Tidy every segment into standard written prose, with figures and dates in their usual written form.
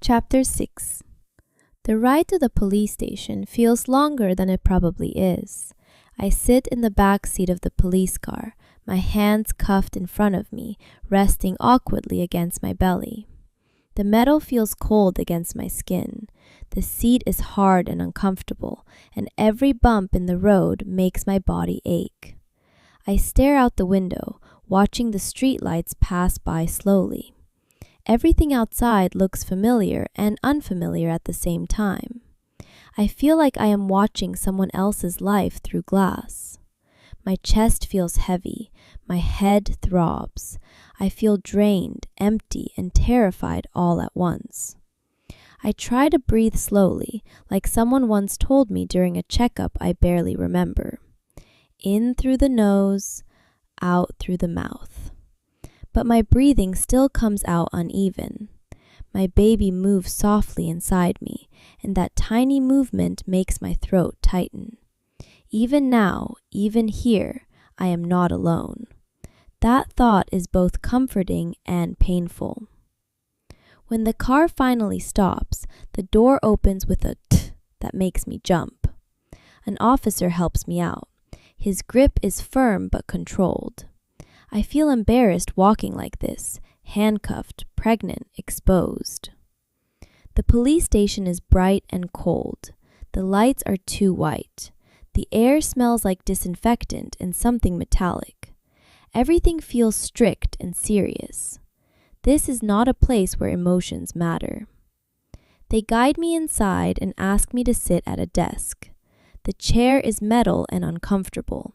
Chapter 6. The ride to the police station feels longer than it probably is. I sit in the back seat of the police car, my hands cuffed in front of me, resting awkwardly against my belly. The metal feels cold against my skin. The seat is hard and uncomfortable, and every bump in the road makes my body ache. I stare out the window, watching the streetlights pass by slowly. Everything outside looks familiar and unfamiliar at the same time. I feel like I am watching someone else's life through glass. My chest feels heavy. My head throbs. I feel drained, empty, and terrified all at once. I try to breathe slowly, like someone once told me during a checkup I barely remember. In through the nose, out through the mouth. But my breathing still comes out uneven. My baby moves softly inside me, and that tiny movement makes my throat tighten. Even now, even here, I am not alone. That thought is both comforting and painful. When the car finally stops, the door opens with a t that makes me jump. An officer helps me out. His grip is firm but controlled. I feel embarrassed walking like this, handcuffed, pregnant, exposed. The police station is bright and cold. The lights are too white. The air smells like disinfectant and something metallic. Everything feels strict and serious. This is not a place where emotions matter. They guide me inside and ask me to sit at a desk. The chair is metal and uncomfortable.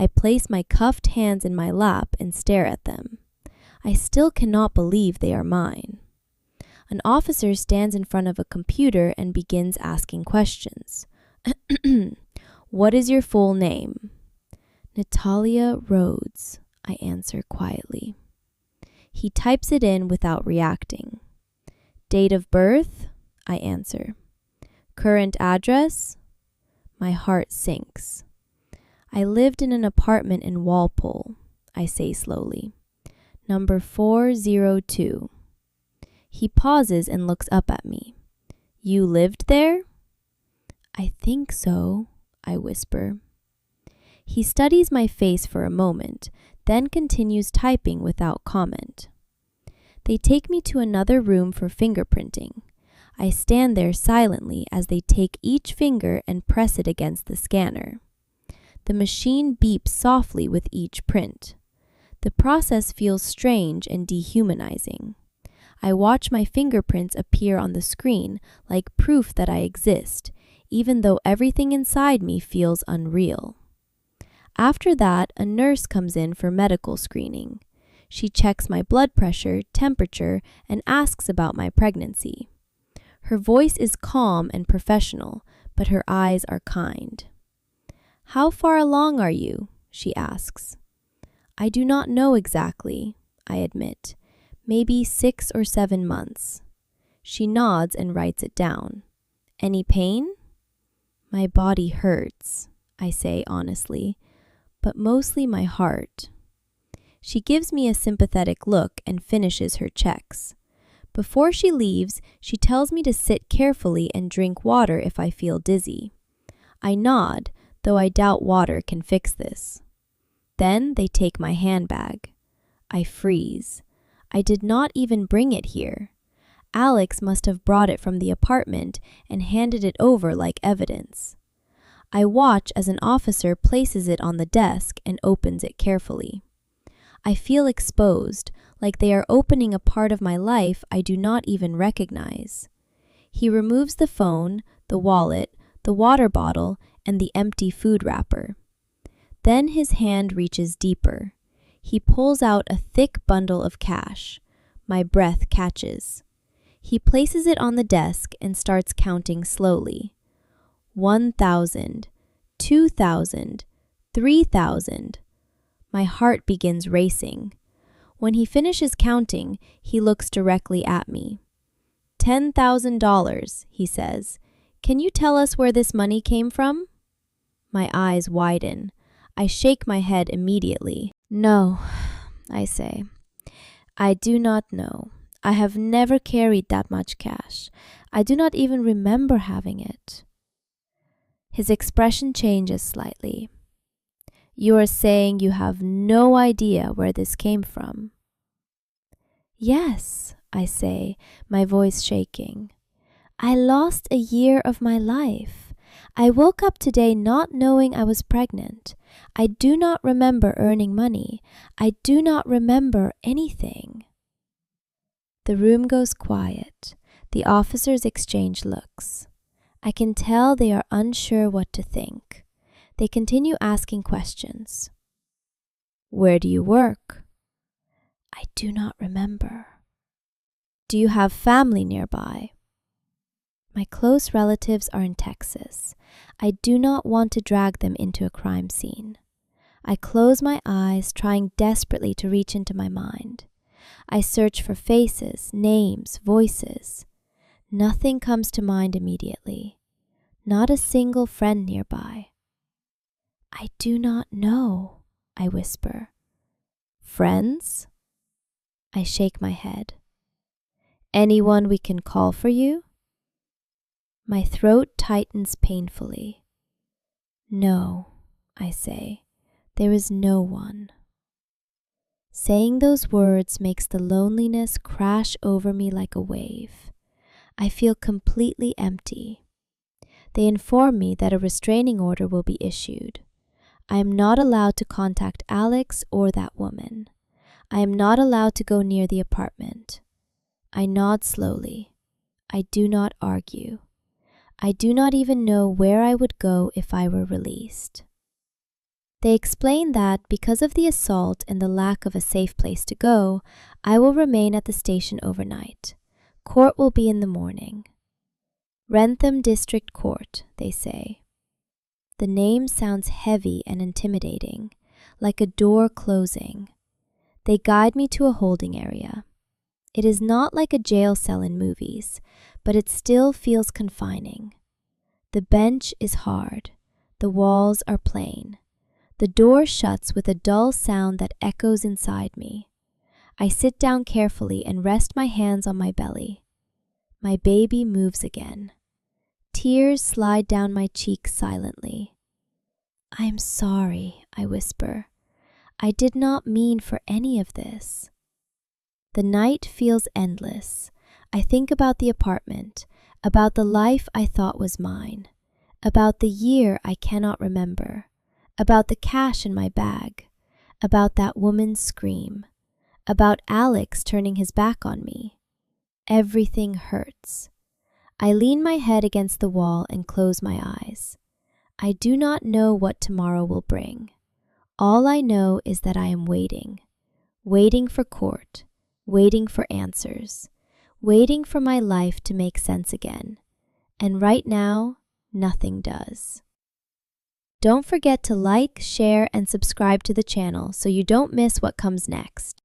I place my cuffed hands in my lap and stare at them. I still cannot believe they are mine. An officer stands in front of a computer and begins asking questions. What is your full name? Natalia Rhodes, I answer quietly. He types it in without reacting. Date of birth? I answer. Current address? My heart sinks. I lived in an apartment in Walpole, I say slowly. Number 402. He pauses and looks up at me. You lived there? I think so, I whisper. He studies my face for a moment, then continues typing without comment. They take me to another room for fingerprinting. I stand there silently as they take each finger and press it against the scanner. The machine beeps softly with each print. The process feels strange and dehumanizing. I watch my fingerprints appear on the screen like proof that I exist, even though everything inside me feels unreal. After that, a nurse comes in for medical screening. She checks my blood pressure, temperature, and asks about my pregnancy. Her voice is calm and professional, but her eyes are kind. How far along are you? She asks. I do not know exactly, I admit. Maybe 6 or 7 months. She nods and writes it down. Any pain? My body hurts, I say honestly, but mostly my heart. She gives me a sympathetic look and finishes her checks. Before she leaves, she tells me to sit carefully and drink water if I feel dizzy. I nod, though I doubt water can fix this. Then they take my handbag. I freeze. I did not even bring it here. Alex must have brought it from the apartment and handed it over like evidence. I watch as an officer places it on the desk and opens it carefully. I feel exposed, like they are opening a part of my life I do not even recognize. He removes the phone, the wallet, the water bottle, and the empty food wrapper. Then his hand reaches deeper. He pulls out a thick bundle of cash. My breath catches. He places it on the desk and starts counting slowly. 1,000, 2,000, 3,000. My heart begins racing. When he finishes counting, he looks directly at me. $10,000, he says. Can you tell us where this money came from? My eyes widen. I shake my head immediately. No, I say. I do not know. I have never carried that much cash. I do not even remember having it. His expression changes slightly. You are saying you have no idea where this came from? Yes, I say, my voice shaking. I lost a year of my life. I woke up today not knowing I was pregnant. I do not remember earning money. I do not remember anything. The room goes quiet. The officers exchange looks. I can tell they are unsure what to think. They continue asking questions. Where do you work? I do not remember. Do you have family nearby? My close relatives are in Texas. I do not want to drag them into a crime scene. I close my eyes, trying desperately to reach into my mind. I search for faces, names, voices. Nothing comes to mind immediately. Not a single friend nearby. I do not know, I whisper. Friends? I shake my head. Anyone we can call for you? My throat tightens painfully. No, I say. There is no one. Saying those words makes the loneliness crash over me like a wave. I feel completely empty. They inform me that a restraining order will be issued. I am not allowed to contact Alex or that woman. I am not allowed to go near the apartment. I nod slowly. I do not argue. I do not even know where I would go if I were released. They explain that because of the assault and the lack of a safe place to go, I will remain at the station overnight. Court will be in the morning. Wrentham District Court, they say. The name sounds heavy and intimidating, like a door closing. They guide me to a holding area. It is not like a jail cell in movies, but it still feels confining. The bench is hard. The walls are plain. The door shuts with a dull sound that echoes inside me. I sit down carefully and rest my hands on my belly. My baby moves again. Tears slide down my cheeks silently. I am sorry, I whisper. I did not mean for any of this. The night feels endless. I think about the apartment, about the life I thought was mine, about the year I cannot remember, about the cash in my bag, about that woman's scream, about Alex turning his back on me. Everything hurts. I lean my head against the wall and close my eyes. I do not know what tomorrow will bring. All I know is that I am waiting for court, waiting for answers, waiting for my life to make sense again. And right now, nothing does. Don't forget to like, share, and subscribe to the channel so you don't miss what comes next.